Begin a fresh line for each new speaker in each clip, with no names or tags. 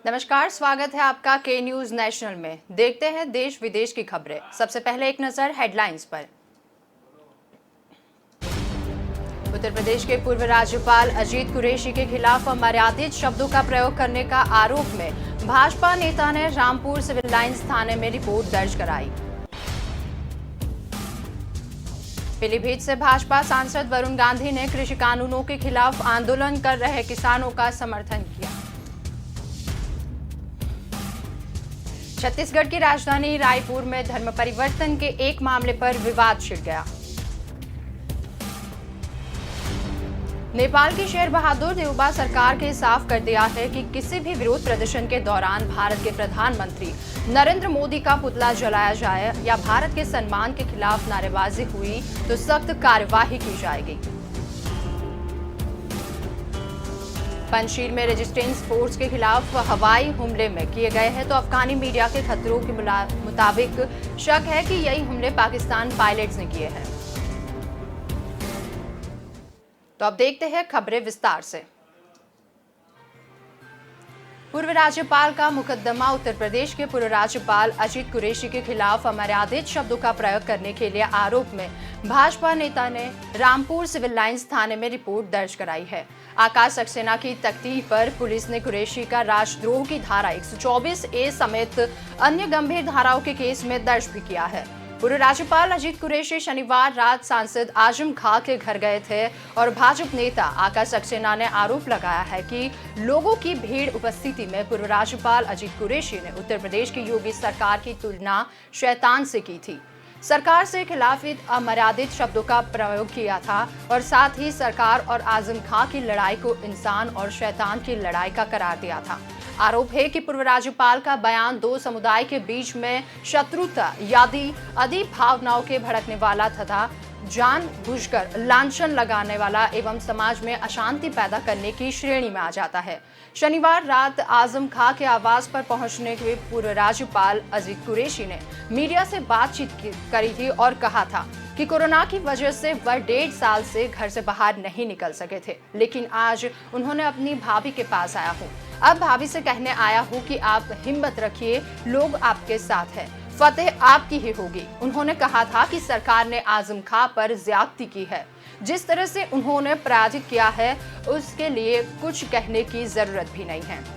नमस्कार, स्वागत है आपका के न्यूज नेशनल में। देखते हैं देश विदेश की खबरें। सबसे पहले एक नजर हेडलाइंस पर। उत्तर प्रदेश के पूर्व राज्यपाल अजीत कुरैशी के खिलाफ अमर्यादित शब्दों का प्रयोग करने का आरोप में भाजपा नेता ने रामपुर सिविल लाइंस थाने में रिपोर्ट दर्ज कराई। पीलीभीत से भाजपा सांसद वरुण गांधी ने कृषि कानूनों के खिलाफ आंदोलन कर रहे किसानों का समर्थन किया। छत्तीसगढ़ की राजधानी रायपुर में धर्म परिवर्तन के एक मामले पर विवाद छिड़ गया। नेपाल की शेर बहादुर देउबा सरकार ने साफ कर दिया है कि किसी भी विरोध प्रदर्शन के दौरान भारत के प्रधानमंत्री नरेंद्र मोदी का पुतला जलाया जाए या भारत के सम्मान के खिलाफ नारेबाजी हुई तो सख्त कार्यवाही की जाएगी। पंजशीर में रेजिस्टेंस फोर्स के खिलाफ हवाई हमले में किए गए हैं तो अफगानी मीडिया के खतरों के मुताबिक शक है कि यही हमले पाकिस्तान पायलट्स ने किए हैं। तो अब देखते हैं खबरें विस्तार से। पूर्व राज्यपाल का मुकदमा। उत्तर प्रदेश के पूर्व राज्यपाल अजीत कुरैशी के खिलाफ अमर्यादित शब्दों का प्रयोग करने के लिए आरोप में भाजपा नेता ने रामपुर सिविल लाइंस थाने में रिपोर्ट दर्ज कराई है। आकाश सक्सेना की तख्ती पर पुलिस ने कुरैशी का राष्ट्रद्रोह की धारा 124A समेत अन्य गंभीर धाराओं के केस में दर्ज भी किया है। पूर्व राज्यपाल अजीत कुरैशी शनिवार रात सांसद आजम खां के घर गए थे और भाजपा नेता आकाश सक्सेना ने आरोप लगाया है कि लोगों की भीड़ उपस्थिति में पूर्व राज्यपाल अजीत कुरैशी ने उत्तर प्रदेश की योगी सरकार की तुलना शैतान से की थी। सरकार से खिलाफ अमर्यादित शब्दों का प्रयोग किया था और साथ ही सरकार और आजम खां की लड़ाई को इंसान और शैतान की लड़ाई का करार दिया था। आरोप है कि पूर्व राज्यपाल का बयान दो समुदाय के बीच में शत्रुता यादी आदि भावनाओं के भड़कने वाला तथा जानबूझकर लांछन लगाने वाला एवं समाज में अशांति पैदा करने की श्रेणी में आ जाता है। शनिवार रात आजम खां के आवास पर पहुंचने के पूर्व राज्यपाल अजीत कुरैशी ने मीडिया से बातचीत करी थी और कहा था कि कोरोना की वजह से वह 1.5 साल से घर से बाहर नहीं निकल सके थे, लेकिन आज उन्होंने अपनी भाभी के पास आया हूँ। अब भाभी से कहने आया हूँ कि आप हिम्मत रखिए, लोग आपके साथ हैं, फतेह आपकी ही होगी। उन्होंने कहा था कि सरकार ने आजम खां पर ज्यादती की है। जिस तरह से उन्होंने पराजित किया है उसके लिए कुछ कहने की जरूरत भी नहीं है।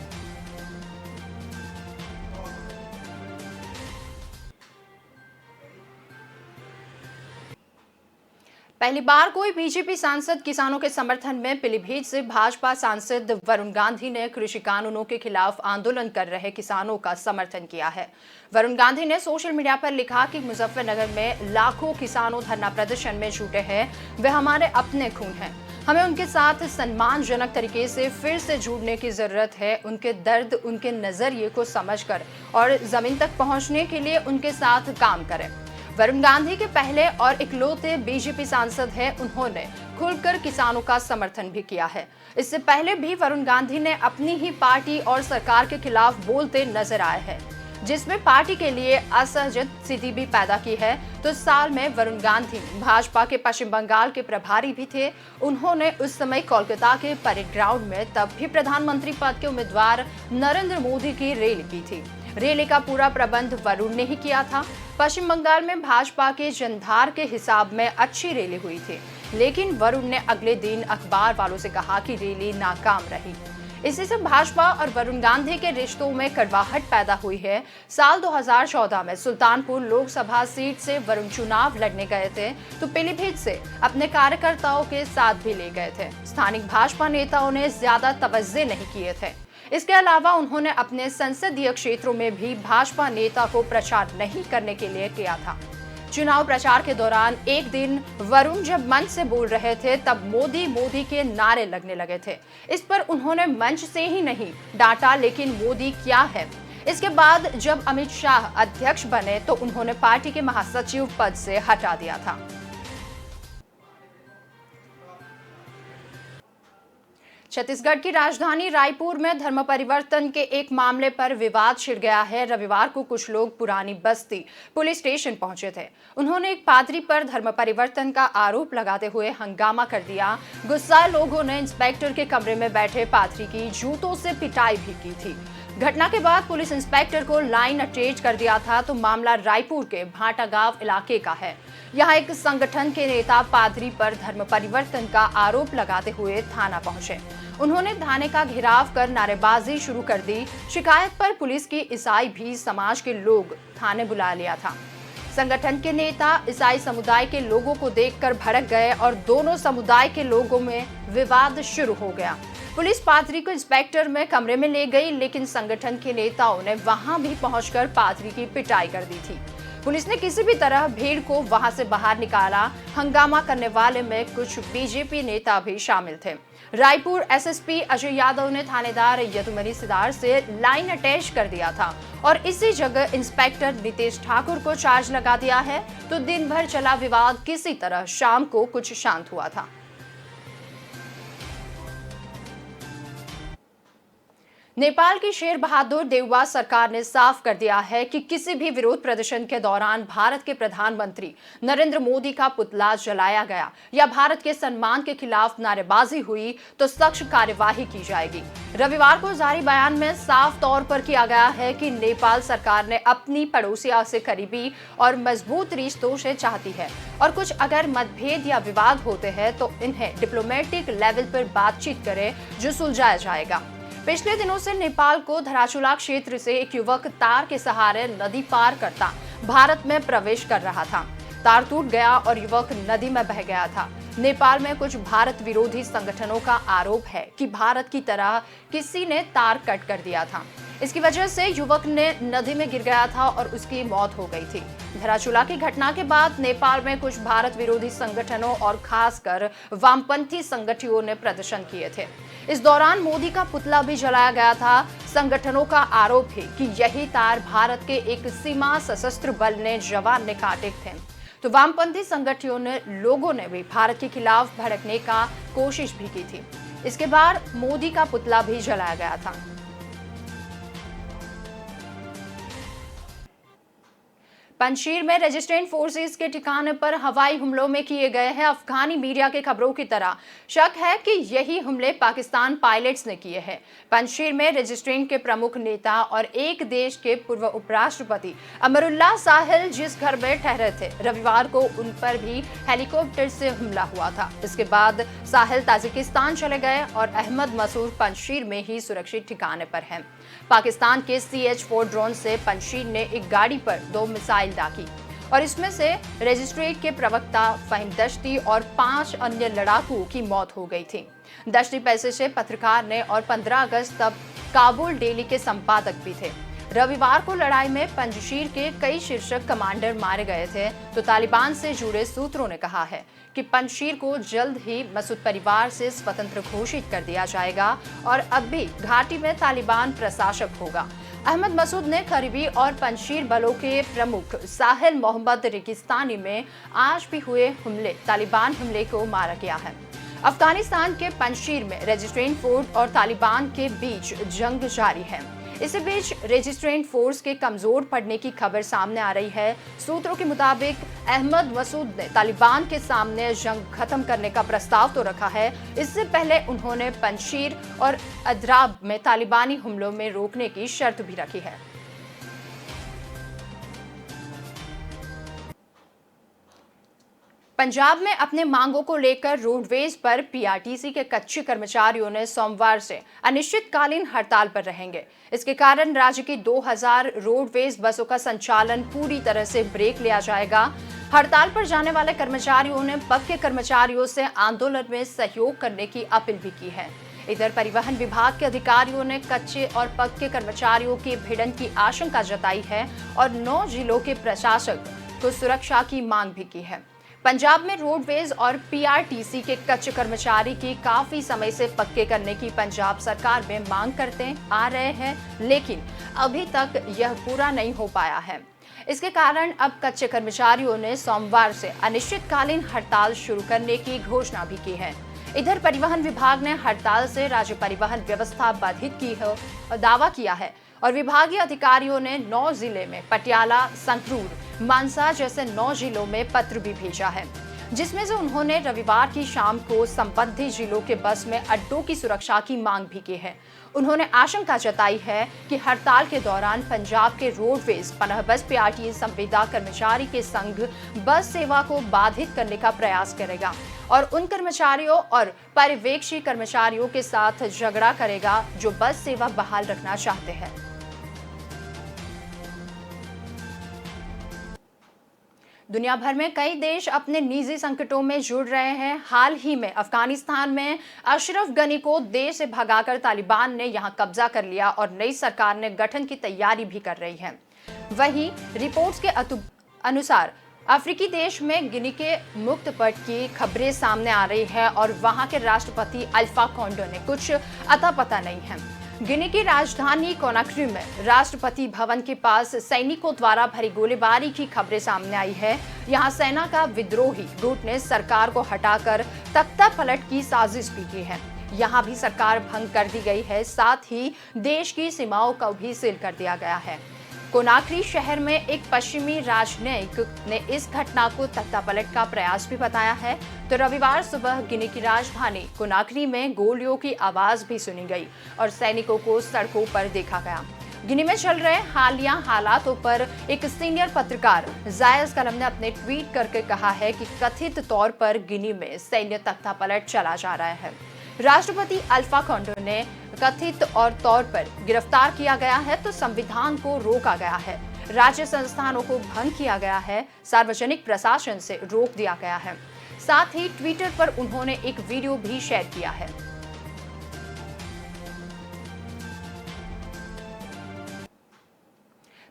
पहली बार कोई बीजेपी सांसद किसानों के समर्थन में पीलीभीत से भाजपा सांसद वरुण गांधी ने कृषि कानूनों के खिलाफ आंदोलन कर रहे किसानों का समर्थन किया है। वरुण गांधी ने सोशल मीडिया पर लिखा कि मुजफ्फरनगर में लाखों किसानों धरना प्रदर्शन में जुटे हैं, वे हमारे अपने खून हैं। हमें उनके साथ सम्मानजनक तरीके से फिर से जुड़ने की जरूरत है। उनके दर्द, उनके नजरिए को समझकर और जमीन तक पहुंचने के लिए उनके साथ काम करें। वरुण गांधी के पहले और इकलौते बीजेपी सांसद हैं। उन्होंने खुलकर किसानों का समर्थन भी किया है। इससे पहले भी वरुण गांधी ने अपनी ही पार्टी और सरकार के खिलाफ बोलते नजर आए हैं, जिसमें पार्टी के लिए असहज स्थिति भी पैदा की है। तो साल में वरुण गांधी भाजपा के पश्चिम बंगाल के प्रभारी भी थे। उन्होंने उस समय कोलकाता के परेड ग्राउंड में तब भी प्रधानमंत्री पद के उम्मीदवार नरेंद्र मोदी की रैली की थी। रैली का पूरा प्रबंध वरुण ने ही किया था। पश्चिम बंगाल में भाजपा के जनधार के हिसाब में अच्छी रैली हुई थी, लेकिन वरुण ने अगले दिन अखबार वालों से कहा कि रैली नाकाम रही। इसी से भाजपा और वरुण गांधी के रिश्तों में कड़वाहट पैदा हुई है। साल 2014 में सुल्तानपुर लोकसभा सीट से वरुण चुनाव लड़ने गए थे तो पीलीभीत से अपने कार्यकर्ताओं के साथ भी ले गए थे। स्थानिक भाजपा नेताओं ने ज्यादा तवज्जो नहीं किए थे। इसके अलावा उन्होंने अपने संसदीय क्षेत्रों में भी भाजपा नेता को प्रचार नहीं करने के लिए किया था। चुनाव प्रचार के दौरान एक दिन वरुण जब मंच से बोल रहे थे तब मोदी मोदी के नारे लगने लगे थे। इस पर उन्होंने मंच से ही नहीं डांटा, लेकिन मोदी क्या है। इसके बाद जब अमित शाह अध्यक्ष बने तो उन्होंने पार्टी के महासचिव पद से हटा दिया था। छत्तीसगढ़ की राजधानी रायपुर में धर्म परिवर्तन के एक मामले पर विवाद छिड़ गया है। रविवार को कुछ लोग पुरानी बस्ती पुलिस स्टेशन पहुंचे थे। उन्होंने एक पादरी पर धर्म परिवर्तन का आरोप लगाते हुए हंगामा कर दिया। गुस्साए लोगों ने इंस्पेक्टर के कमरे में बैठे पादरी की जूतों से पिटाई भी की थी। घटना के बाद पुलिस इंस्पेक्टर को लाइन अटैच कर दिया था। तो मामला रायपुर के भाटा गांव इलाके का है। यहाँ एक संगठन के नेता पादरी पर धर्म परिवर्तन का आरोप लगाते हुए थाना पहुंचे। उन्होंने थाने का घेराव कर नारेबाजी शुरू कर दी। शिकायत पर पुलिस की ईसाई भी समाज के लोग थाने बुला लिया था। संगठन के नेता ईसाई समुदाय के लोगों को देखकर भड़क गए और दोनों समुदाय के लोगों में विवाद शुरू हो गया। पुलिस पादरी को इंस्पेक्टर में कमरे में ले गई, लेकिन संगठन के नेताओं ने वहां भी पहुंचकर पादरी की पिटाई कर दी थी। पुलिस ने किसी भी तरह भीड़ को वहां से बाहर निकाला। हंगामा करने वाले में कुछ बीजेपी नेता भी शामिल थे। रायपुर एसएसपी अजय यादव ने थानेदार यदुमणि सिदार से लाइन अटैच कर दिया था और इसी जगह इंस्पेक्टर नितेश ठाकुर को चार्ज लगा दिया है। तो दिन भर चला विवाद किसी तरह शाम को कुछ शांत हुआ था। नेपाल की शेर बहादुर देउवा सरकार ने साफ कर दिया है कि किसी भी विरोध प्रदर्शन के दौरान भारत के प्रधानमंत्री नरेंद्र मोदी का पुतला जलाया गया या भारत के सम्मान के खिलाफ नारेबाजी हुई तो सख्त कार्यवाही की जाएगी। रविवार को जारी बयान में साफ तौर पर किया गया है कि नेपाल सरकार ने अपनी पड़ोसियों से करीबी और मजबूत रिश्तों से चाहती है और कुछ अगर मतभेद या विवाद होते हैं तो इन्हें डिप्लोमेटिक लेवल पर बातचीत करें जो सुलझाया जाएगा। पिछले दिनों से नेपाल को धराचुला क्षेत्र से एक युवक तार के सहारे नदी पार करता भारत में प्रवेश कर रहा था। तार टूट गया और युवक नदी में बह गया था। नेपाल में कुछ भारत विरोधी संगठनों का आरोप है कि भारत की तरह किसी ने तार कट कर दिया था। इसकी वजह से युवक ने नदी में गिर गया था और उसकी मौत हो गई थी। धराचुला की घटना के बाद नेपाल में कुछ भारत विरोधी संगठनों और खासकर वामपंथी संगठनों ने प्रदर्शन किए थे। इस दौरान मोदी का पुतला भी जलाया गया था। संगठनों का आरोप है कि यही तार भारत के एक सीमा सशस्त्र बल ने जवान ने काटे थे। तो वामपंथी संगठनों ने लोगों ने भी भारत के खिलाफ भड़कने का कोशिश भी की थी। इसके बाद मोदी का पुतला भी जलाया गया था। पंजशीर में रेजिस्टेंट फोर्सेस के ठिकाने पर हवाई हमलों में किए गए हैं। अफगानी मीडिया के खबरों की तरह शक है कि यही हमले पाकिस्तान पायलट्स ने किए हैं। पंजशीर में रेजिस्टेंट के प्रमुख नेता और एक देश के पूर्व उपराष्ट्रपति अमरुल्लाह साहिल जिस घर में ठहरे थे, रविवार को उन पर भी हेलीकॉप्टर से हमला हुआ था। इसके बाद साहिल ताजिकिस्तान चले गए और अहमद मसूद पंजशीर में ही सुरक्षित ठिकाने पर हैं। पाकिस्तान के CH-4 ड्रोन से पंजशीर ने एक गाड़ी पर 2 मिसाइल दागी और इसमें से रजिस्ट्रेट के प्रवक्ता फहीम दश्ती और 5 अन्य लड़ाकों की मौत हो गई थी। दश्ती पैसे से पत्रकार ने और 15 अगस्त तक काबुल डेली के संपादक भी थे। रविवार को लड़ाई में पंजशीर के कई शीर्षक कमांडर मारे गए थे। तो तालिबान से जुड़े सूत्रों ने कहा है कि पंजशीर को जल्द ही मसूद परिवार से स्वतंत्र घोषित कर दिया जाएगा और अब भी घाटी में तालिबान प्रशासक होगा। अहमद मसूद ने करीबी और पंजशीर बलों के प्रमुख साहिल मोहम्मद रेगिस्तानी में आज भी हुए हमले तालिबान हमले को मारा गया है। अफगानिस्तान के पंजशीर में रेजिस्टेंट फोर्स और तालिबान के बीच जंग जारी है। इसी बीच रेजिस्टेंट फोर्स के कमजोर पड़ने की खबर सामने आ रही है। सूत्रों के मुताबिक अहमद मसूद ने तालिबान के सामने जंग खत्म करने का प्रस्ताव तो रखा है। इससे पहले उन्होंने पंजशीर और अद्राब में तालिबानी हमलों में रोकने की शर्त भी रखी है। पंजाब में अपने मांगों को लेकर रोडवेज पर पीआरटीसी के कच्चे कर्मचारियों ने सोमवार से अनिश्चितकालीन हड़ताल पर रहेंगे। इसके कारण राज्य की 2000 रोडवेज बसों का संचालन पूरी तरह से ब्रेक लिया जाएगा। हड़ताल पर जाने वाले कर्मचारियों ने पक्के कर्मचारियों से आंदोलन में सहयोग करने की अपील भी की है। इधर परिवहन विभाग के अधिकारियों ने कच्चे और पक्के कर्मचारियों की भिड़ंत की आशंका जताई है और 9 जिलों के प्रशासक को सुरक्षा की मांग भी की है। पंजाब में रोडवेज और पीआरटीसी के कच्चे कर्मचारी की काफी समय से पक्के करने की पंजाब सरकार में मांग करते आ रहे हैं, लेकिन अभी तक यह पूरा नहीं हो पाया है। इसके कारण अब कच्चे कर्मचारियों ने सोमवार से अनिश्चितकालीन हड़ताल शुरू करने की घोषणा भी की है। इधर परिवहन विभाग ने हड़ताल से राज्य परिवहन व्यवस्था बाधित की है और दावा किया है और विभागीय अधिकारियों ने 9 जिले में पटियाला, संगरूर, मानसा जैसे 9 जिलों में पत्र भी भेजा है। जिसमें से उन्होंने रविवार की शाम को संबंधित जिलों के बस में अड्डों की सुरक्षा की मांग भी की है। उन्होंने आशंका जताई है कि हड़ताल के दौरान पंजाब के रोडवेज, पनहबस पीआरटीसी संविदा कर्मचारी के संघ बस सेवा को बाधित करने का प्रयास करेगा और उन कर्मचारियों और पर्यवेक्षी कर्मचारियों के साथ झगड़ा करेगा जो बस सेवा बहाल रखना चाहते हैं। दुनिया भर में कई देश अपने निजी संकटों में जुड़ रहे हैं। हाल ही में अफगानिस्तान में अशरफ गनी को देश से भगाकर तालिबान ने यहां कब्जा कर लिया और नई सरकार ने गठन की तैयारी भी कर रही है। वहीं रिपोर्ट्स के अनुसार अफ्रीकी देश में गिनी के मुक्त पट की खबरें सामने आ रही है और वहां के राष्ट्रपति अल्फा कोंडे ने कुछ अता पता नहीं है। गिनी की राजधानी कोनाक्री में राष्ट्रपति भवन के पास सैनिकों द्वारा भरी गोलीबारी की खबरें सामने आई है। यहां सेना का विद्रोही गुट ने सरकार को हटाकर तख्ता पलट की साजिश भी की है। यहां भी सरकार भंग कर दी गई है, साथ ही देश की सीमाओं को भी सील कर दिया गया है। कोनाक्री शहर में एक पश्चिमी राजनयिक ने इस घटना को तख्तापलट का प्रयास भी बताया है। तो रविवार सुबह गिनी की राजधानी कोनाक्री में गोलियों की आवाज भी सुनी गई और सैनिकों को सड़कों पर देखा गया। गिनी में चल रहे हालिया हालातों पर एक सीनियर पत्रकार जायज कलम ने अपने ट्वीट करके कहा है कि कथित तौर पर गिनी में सैन्य तख्तापलट चला जा रहा है। राष्ट्रपति अल्फा कोंडे ने कथित और तौर पर गिरफ्तार किया गया है तो संविधान को रोका गया है, राज्य संस्थानों को भंग किया गया है, सार्वजनिक प्रशासन से रोक दिया गया है। साथ ही ट्विटर पर उन्होंने एक वीडियो भी शेयर किया है।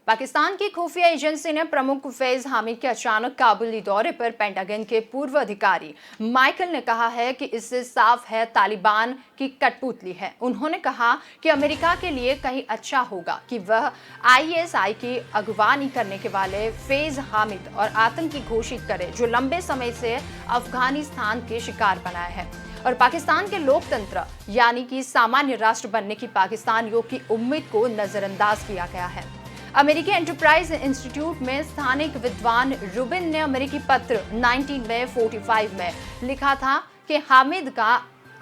पाकिस्तान की खुफिया एजेंसी ने प्रमुख फैज हामिद के अचानक काबुली दौरे पर पेंटागन के पूर्व अधिकारी माइकल ने कहा है कि इससे साफ है तालिबान की कठपुतली है। उन्होंने कहा कि अमेरिका के लिए कहीं अच्छा होगा कि वह आईएसआई की अगवानी करने के वाले फैज हामिद और आतंकी घोषित करे जो लंबे समय से अफगानिस्तान के शिकार बनाए हैं और पाकिस्तान के लोकतंत्र यानी कि सामान्य राष्ट्र बनने की पाकिस्तानियों की उम्मीद को नजरअंदाज किया गया है। अमेरिकी एंटरप्राइज इंस्टीट्यूट में स्थानिक विद्वान रुबिन ने अमेरिकी पत्र 1945 में लिखा था कि हामिद का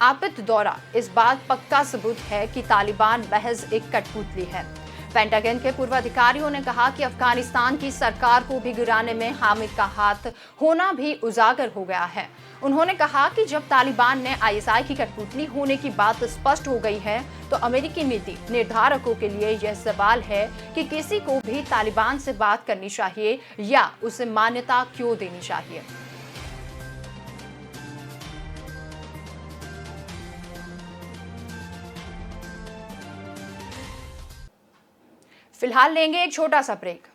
आपित दौरा इस बात पक्का सबूत है कि तालिबान महज एक कठपुतली है। पेंटागन के पूर्व अधिकारियों ने कहा कि अफगानिस्तान की सरकार को भी गिराने में हामिद का हाथ होना भी उजागर हो गया है। उन्होंने कहा कि जब तालिबान ने आईएसआई की कठपुतली होने की बात स्पष्ट हो गई है तो अमेरिकी नीति निर्धारकों के लिए यह सवाल है कि किसी को भी तालिबान से बात करनी चाहिए या उसे मान्यता क्यों देनी चाहिए। फिलहाल लेंगे एक छोटा सा break.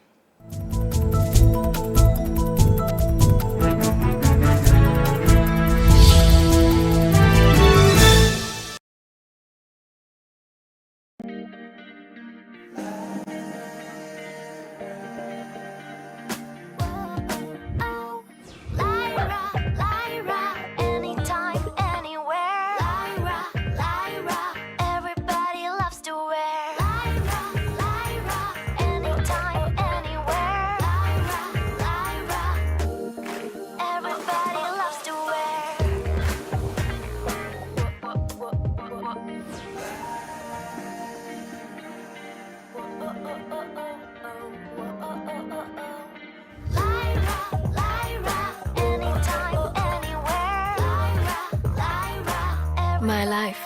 My life,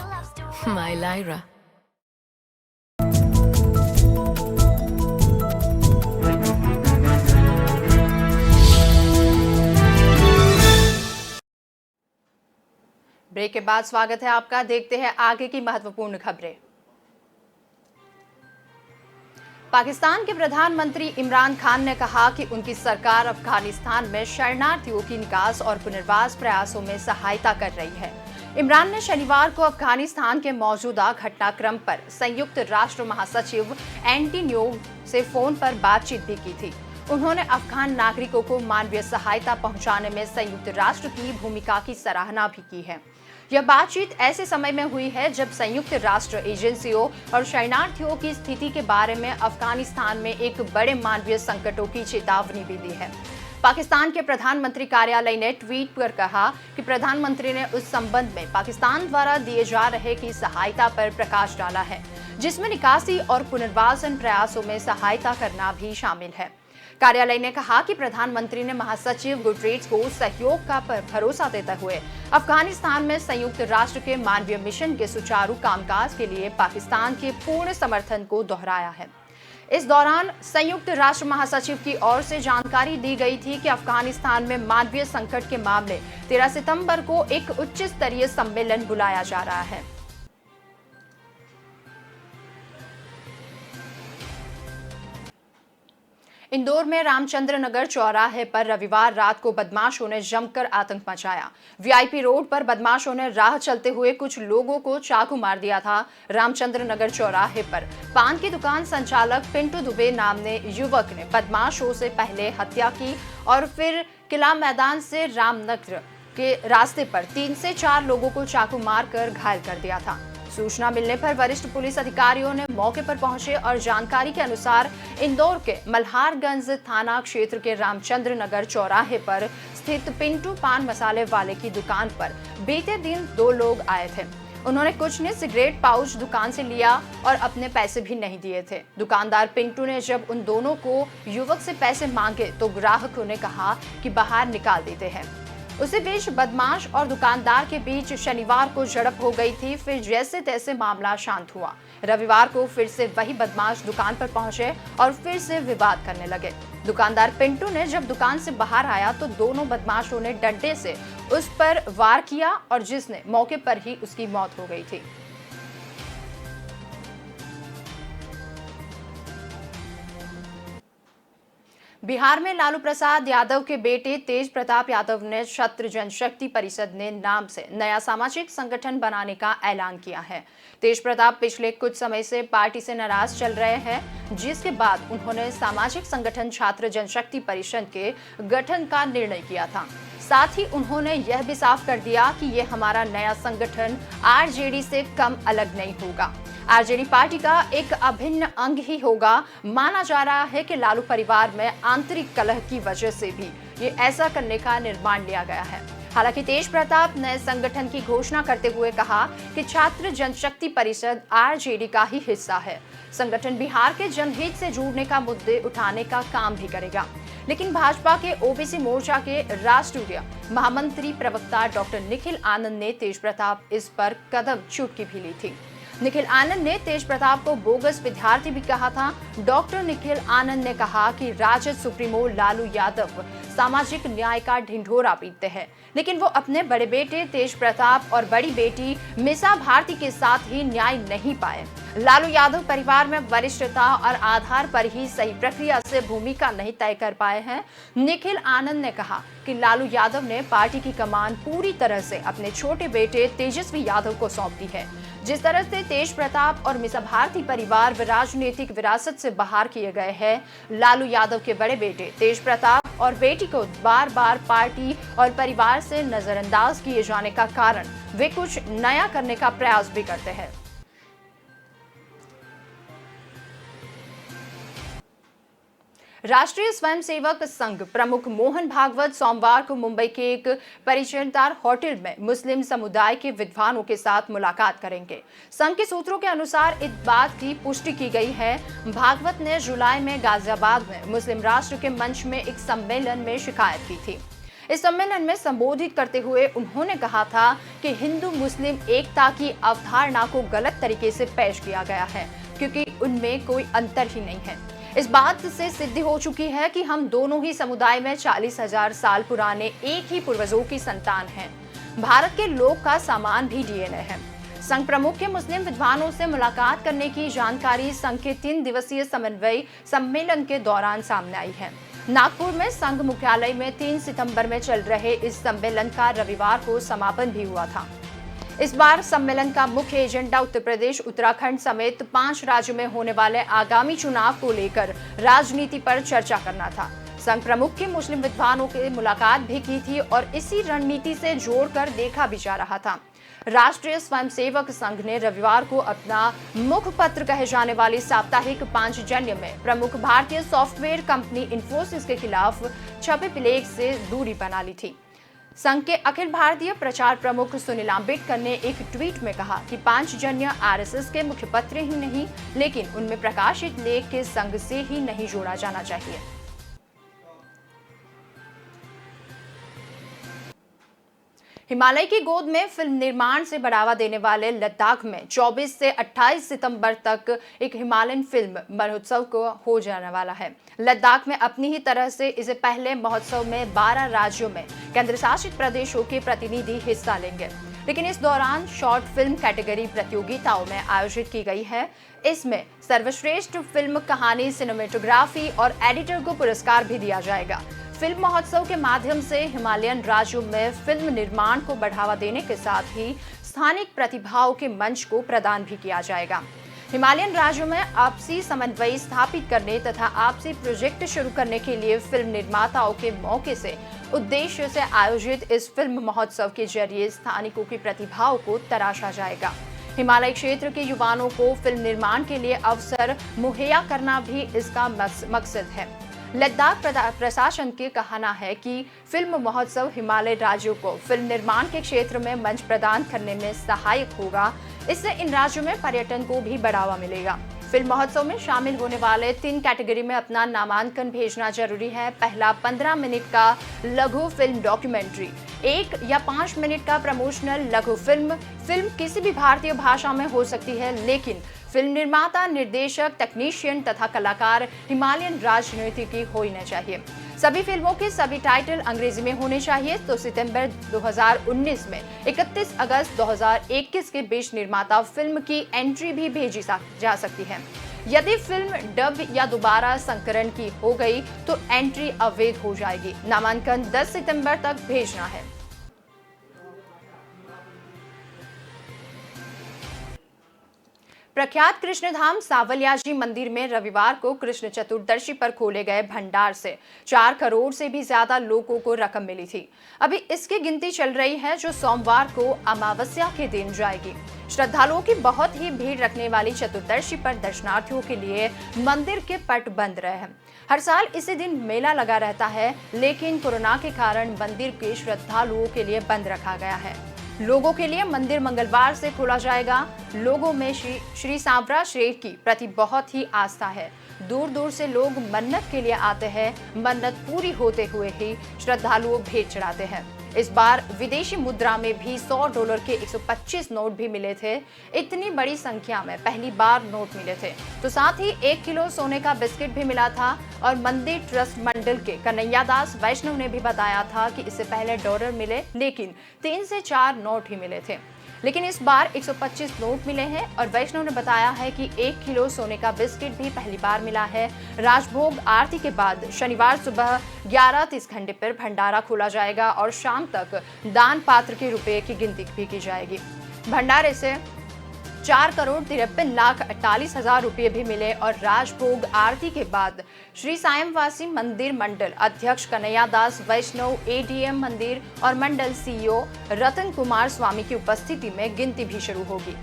my Lyra.
Break के बाद स्वागत है आपका। देखते हैं आगे की महत्वपूर्ण खबरें। पाकिस्तान के प्रधानमंत्री इमरान खान ने कहा कि उनकी सरकार अफगानिस्तान में शरणार्थियों की निकास और पुनर्वास प्रयासों में सहायता कर रही है। इमरान ने शनिवार को अफगानिस्तान के मौजूदा घटनाक्रम पर संयुक्त राष्ट्र महासचिव एंटोनियो से फोन पर बातचीत भी की थी। उन्होंने अफगान नागरिकों को मानवीय सहायता पहुंचाने में संयुक्त राष्ट्र की भूमिका की सराहना भी की है। यह बातचीत ऐसे समय में हुई है जब संयुक्त राष्ट्र एजेंसियों और शरणार्थियों की स्थिति के बारे में अफगानिस्तान में एक बड़े मानवीय संकटों की चेतावनी भी दी है। पाकिस्तान के प्रधानमंत्री कार्यालय ने ट्वीट कर कहा कि प्रधानमंत्री ने उस संबंध में पाकिस्तान द्वारा दिए जा रहे की सहायता पर प्रकाश डाला है, जिसमें निकासी और पुनर्वासन प्रयासों में सहायता करना भी शामिल है। कार्यालय ने कहा कि प्रधानमंत्री ने महासचिव गुटरेस को सहयोग का भरोसा देते हुए अफगानिस्तान में संयुक्त राष्ट्र के मानवीय मिशन के सुचारू कामकाज के लिए पाकिस्तान के पूर्ण समर्थन को दोहराया है। इस दौरान संयुक्त राष्ट्र महासचिव की ओर से जानकारी दी गई थी कि अफगानिस्तान में मानवीय संकट के मामले 13 सितंबर को एक उच्च स्तरीय सम्मेलन बुलाया जा रहा है। इंदौर में रामचंद्र नगर चौराहे पर रविवार रात को बदमाशों ने जमकर आतंक मचाया। वीआईपी रोड पर बदमाशों ने राह चलते हुए कुछ लोगों को चाकू मार दिया था। रामचंद्र नगर चौराहे पर पान की दुकान संचालक पिंटू दुबे नामने युवक ने बदमाशों से पहले हत्या की और फिर किला मैदान से रामनगर के रास्ते पर 3 से 4 लोगों को चाकू मारकर घायल कर दिया था। सूचना मिलने पर वरिष्ठ पुलिस अधिकारियों ने मौके पर पहुंचे और जानकारी के अनुसार इंदौर के मल्हारगंज थाना क्षेत्र के रामचंद्र नगर चौराहे पर स्थित पिंटू पान मसाले वाले की दुकान पर बीते दिन 2 लोग आए थे। उन्होंने कुछ ने सिगरेट पाउच दुकान से लिया और अपने पैसे भी नहीं दिए थे। दुकानदार पिंटू ने जब उन दोनों को युवक से पैसे मांगे तो ग्राहकों ने कहा कि बाहर निकाल देते हैं। उसी बीच बदमाश और दुकानदार के बीच शनिवार को झड़प हो गई थी। फिर जैसे तैसे मामला शांत हुआ। रविवार को फिर से वही बदमाश दुकान पर पहुंचे और फिर से विवाद करने लगे। दुकानदार पिंटू ने जब दुकान से बाहर आया तो दोनों बदमाशों ने डंडे से उस पर वार किया और जिसने मौके पर ही उसकी मौत हो गई थी। बिहार में लालू प्रसाद यादव के बेटे तेज प्रताप यादव ने छत्र जनशक्ति परिषद ने नाम से नया सामाजिक संगठन बनाने का ऐलान किया है। तेज प्रताप पिछले कुछ समय से पार्टी से नाराज चल रहे हैं, जिसके बाद उन्होंने सामाजिक संगठन छात्र जनशक्ति परिषद के गठन का निर्णय किया था। साथ ही उन्होंने यह भी साफ कर दिया कि ये हमारा नया संगठन आरजेडी से कम अलग नहीं होगा। आरजेडी पार्टी का एक अभिन्न अंग ही होगा। माना जा रहा है कि लालू परिवार में आंतरिक कलह की वजह से भी ये ऐसा करने का निर्णय लिया गया है। हालांकि तेज प्रताप ने संगठन की घोषणा करते हुए कहा कि छात्र जनशक्ति परिषद आरजेडी का ही हिस्सा है। संगठन बिहार के जनहित से जुड़ने का मुद्दे उठाने का काम भी करेगा। लेकिन भाजपा के ओबीसी मोर्चा के राष्ट्रीय महामंत्री प्रवक्ता डॉक्टर निखिल आनंद ने तेज प्रताप इस पर कदम चुटकी भी ली थी। निखिल आनंद ने तेज प्रताप को बोगस विद्यार्थी भी कहा था। डॉक्टर निखिल आनंद ने कहा कि राजद सुप्रीमो लालू यादव सामाजिक न्याय का ढिंढोरा पीटते हैं, लेकिन वो अपने बड़े बेटे तेज प्रताप और बड़ी बेटी मीसा भारती के साथ ही न्याय नहीं पाए। लालू यादव परिवार में वरिष्ठता और आधार पर ही सही प्रक्रिया से भूमिका नहीं तय कर पाए हैं। निखिल आनंद ने कहा कि लालू यादव ने पार्टी की कमान पूरी तरह से अपने छोटे बेटे तेजस्वी यादव को सौंप दी है। जिस तरह से तेज प्रताप और मीसा भारती परिवार राजनीतिक विरासत से बाहर किए गए हैं, लालू यादव के बड़े बेटे तेज प्रताप और बेटी को बार बार पार्टी और परिवार से नजरअंदाज किए जाने का कारण वे कुछ नया करने का प्रयास भी करते हैं। राष्ट्रीय स्वयंसेवक संघ प्रमुख मोहन भागवत सोमवार को मुंबई के एक परिचयदार होटल में मुस्लिम समुदाय के विद्वानों के साथ मुलाकात करेंगे। संघ के सूत्रों के अनुसार इस बात की पुष्टि की गई है। भागवत ने जुलाई में गाजियाबाद में मुस्लिम राष्ट्र के मंच में एक सम्मेलन में शिकायत की थी। इस सम्मेलन में संबोधित करते हुए उन्होंने कहा था कि हिंदू मुस्लिम एकता की अवधारणा को गलत तरीके से पेश किया गया है, क्योंकि उनमें कोई अंतर ही नहीं है। इस बात से सिद्धि हो चुकी है कि हम दोनों ही समुदाय में 40,000 साल पुराने एक ही पूर्वजों की संतान हैं। भारत के लोग का सामान भी डीएनए है। संघ प्रमुख के मुस्लिम विद्वानों से मुलाकात करने की जानकारी संघ के 3 दिवसीय समन्वय सम्मेलन के दौरान सामने आई है। नागपुर में संघ मुख्यालय में 3 सितंबर में चल रहे इस सम्मेलन का रविवार को समापन भी हुआ था। इस बार सम्मेलन का मुख्य एजेंडा उत्तर प्रदेश, उत्तराखंड समेत 5 राज्यों में होने वाले आगामी चुनाव को लेकर राजनीति पर चर्चा करना था। संघ प्रमुख की मुस्लिम विद्वानों की मुलाकात भी की थी और इसी रणनीति से जोड़कर देखा भी जा रहा था। राष्ट्रीय स्वयंसेवक संघ ने रविवार को अपना मुखपत्र कहे जाने वाली साप्ताहिक पांचजन्य में प्रमुख भारतीय सॉफ्टवेयर कंपनी इंफोसिस के खिलाफ छपे प्लेग से दूरी बना ली थी। संघ के अखिल भारतीय प्रचार प्रमुख सुनील अम्बेडकर ने एक ट्वीट में कहा कि पांचजन्य आरएसएस के मुखपत्र ही नहीं, लेकिन उनमें प्रकाशित लेख के संघ से ही नहीं जोड़ा जाना चाहिए। हिमालय की गोद में फिल्म निर्माण से बढ़ावा देने वाले लद्दाख में 24 से 28 सितंबर तक एक हिमालयन फिल्म महोत्सव को हो जाने वाला है। लद्दाख में अपनी ही तरह से इसे पहले महोत्सव में 12 राज्यों में केंद्र शासित प्रदेशों के प्रतिनिधि हिस्सा लेंगे, लेकिन इस दौरान शॉर्ट फिल्म कैटेगरी प्रतियोगिताओं में आयोजित की गई है। इसमें सर्वश्रेष्ठ फिल्म, कहानी, सिनेमेटोग्राफी और एडिटर को पुरस्कार भी दिया जाएगा। फिल्म महोत्सव के माध्यम से हिमालयन राज्यों में फिल्म निर्माण को बढ़ावा देने के साथ ही स्थानिक प्रतिभाओं के मंच को प्रदान भी किया जाएगा। हिमालयन राज्यों में आपसी समन्वय स्थापित करने तथा आपसी प्रोजेक्ट शुरू करने के लिए फिल्म निर्माताओं के मौके से उद्देश्य से आयोजित इस फिल्म महोत्सव के जरिए स्थानिकों की प्रतिभाओं को तराशा जाएगा। हिमालय क्षेत्र के युवाओं को फिल्म निर्माण के लिए अवसर मुहैया करना भी इसका मकसद है। लद्दाख प्रशासन के कहना है कि फिल्म महोत्सव हिमालय राज्यों को फिल्म निर्माण के क्षेत्र में मंच प्रदान करने में सहायक होगा। इससे इन राज्यों में पर्यटन को भी बढ़ावा मिलेगा। फिल्म महोत्सव में शामिल होने वाले 3 कैटेगरी में अपना नामांकन भेजना जरूरी है। पहला 15 मिनट का लघु फिल्म डॉक्यूमेंट्री, 1 या 5 मिनट का प्रमोशनल लघु फिल्म। फिल्म किसी भी भारतीय भाषा में हो सकती है, लेकिन फिल्म निर्माता, निर्देशक, तकनीशियन तथा कलाकार हिमालयन राजनीति की होनी चाहिए। सभी फिल्मों के सभी टाइटल अंग्रेजी में होने चाहिए। तो सितंबर 2019 में 31 अगस्त 2021 के बीच निर्माता फिल्म की एंट्री भी भेजी जा सकती है। यदि फिल्म डब या दोबारा संस्करण की हो गई तो एंट्री अवैध हो जाएगी। नामांकन 10 सितंबर तक भेजना है। प्रख्यात कृष्णधाम सावलियाजी मंदिर में रविवार को कृष्ण चतुर्दशी पर खोले गए भंडार से 4 करोड़ से भी ज्यादा लोगों को रकम मिली थी। अभी इसकी गिनती चल रही है, जो सोमवार को अमावस्या के दिन जाएगी। श्रद्धालुओं की बहुत ही भीड़ रखने वाली चतुर्दशी पर दर्शनार्थियों के लिए मंदिर के पट बंद रहे हैं। हर साल इसी दिन मेला लगा रहता है, लेकिन कोरोना के कारण मंदिर के श्रद्धालुओं के लिए बंद रखा गया है। लोगों के लिए मंदिर मंगलवार से खोला जाएगा। लोगों में श्री सांवरा शेर की प्रति बहुत ही आस्था है। दूर दूर से लोग मन्नत के लिए आते हैं। मन्नत पूरी होते हुए ही श्रद्धालुओं भेंट चढ़ाते हैं। इस बार विदेशी मुद्रा में भी $100 के 125 नोट भी मिले थे। इतनी बड़ी संख्या में पहली बार नोट मिले थे। तो साथ ही 1 किलो सोने का बिस्किट भी मिला था। और मंदिर ट्रस्ट मंडल के कन्हैया दास वैष्णव ने भी बताया था कि इससे पहले डॉलर मिले, लेकिन 3 से 4 नोट ही मिले थे, लेकिन इस बार 125 नोट मिले हैं। और वैष्णव ने बताया है कि 1 किलो सोने का बिस्किट भी पहली बार मिला है। राजभोग आरती के बाद शनिवार सुबह 11:30 घंटे पर भंडारा खोला जाएगा और शाम तक दान पात्र के रुपए की गिनती भी की जाएगी। भंडारे से 4,53,48,000 रुपये भी मिले। और राजभोग आरती के बाद श्री सायंवासी मंदिर मंडल अध्यक्ष कन्हैया दास वैष्णव, एडीएम मंदिर और मंडल सीईओ रतन कुमार स्वामी की उपस्थिति में गिनती भी शुरू होगी।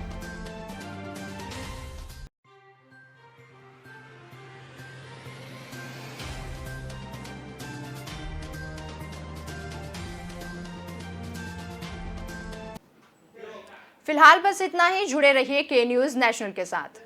फिलहाल बस इतना ही। जुड़े रहिए के न्यूज़ नेशनल के साथ।